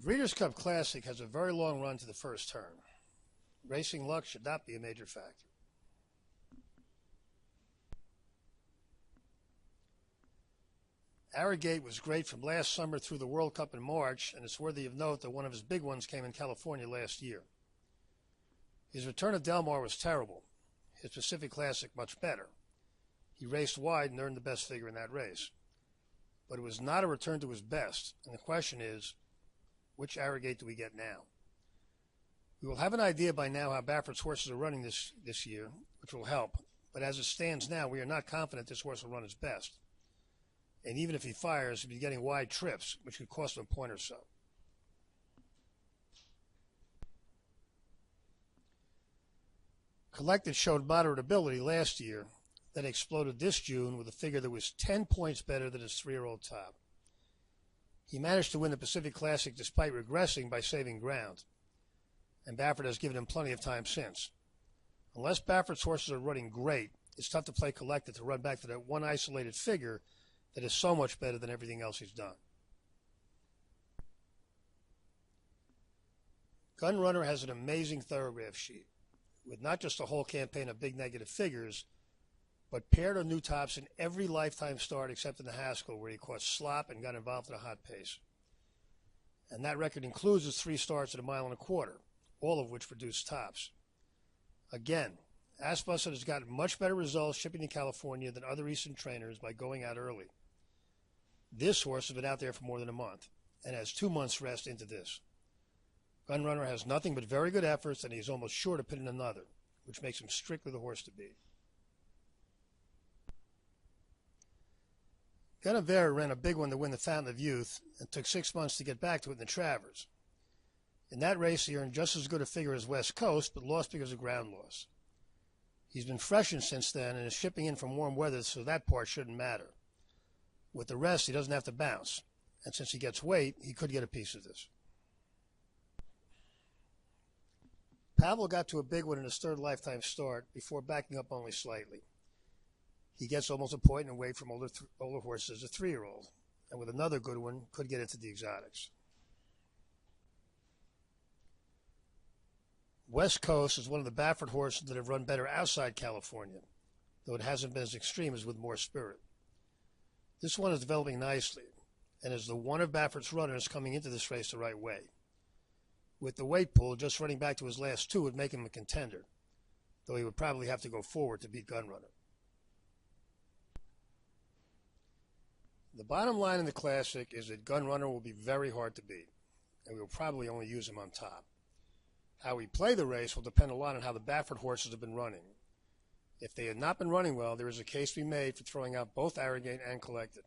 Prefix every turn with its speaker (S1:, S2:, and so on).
S1: The Breeders' Cup Classic has a very long run to the first turn. Racing luck should not be a major factor. Arrogate was great from last summer through the World Cup in March, and it's worthy of note that one of his big ones came in California last year. His return at Del Mar was terrible. His Pacific Classic much better. He raced wide and earned the best figure in that race. But it was not a return to his best, and the question is, which Arrogate do we get now? We will have an idea by now how Baffert's horses are running this year, which will help, but as it stands now, we are not confident this horse will run his best. And even if he fires, he'll be getting wide trips, which could cost him a point or so. Collected showed moderate ability last year, then exploded this June with a figure that was 10 points better than his 3-year-old top. He managed to win the Pacific Classic despite regressing by saving ground, and Baffert has given him plenty of time since. Unless Baffert's horses are running great, it's tough to play Collected to run back to that one isolated figure that is so much better than everything else he's done. Gunrunner has an amazing Thoro-Graph sheet, with not just a whole campaign of big negative figures, but paired or new tops in every lifetime start except in the Haskell, where he caught slop and got involved in a hot pace. And that record includes his 3 starts at 1.25 miles, all of which produced tops. Again, Asmussen has gotten much better results shipping to California than other Eastern trainers by going out early. This horse has been out there for more than a month and has 2 months rest into this. Gunrunner has nothing but very good efforts, and he's almost sure to pin in another, which makes him strictly the horse to beat. Guinevere ran a big one to win the Fountain of Youth and took 6 months to get back to it in the Travers. In that race, he earned just as good a figure as West Coast, but lost because of ground loss. He's been freshened since then and is shipping in from warm weather, so that part shouldn't matter. With the rest, he doesn't have to bounce, and since he gets weight, he could get a piece of this. Pavel got to a big one in his 3rd lifetime start before backing up only slightly. He gets almost a point away from older horses as a 3-year-old, and with another good one, could get into the exotics. West Coast is one of the Baffert horses that have run better outside California, though it hasn't been as extreme as with More Spirit. This one is developing nicely, and is the one of Baffert's runners coming into this race the right way. With the weight pool, just running back to his last 2 would make him a contender, though he would probably have to go forward to beat Gunrunner. The bottom line in the Classic is that Gunrunner will be very hard to beat, and we will probably only use him on top. How we play the race will depend a lot on how the Baffert horses have been running. If they had not been running well, there is a case to be made for throwing out both Arrogate and Collected.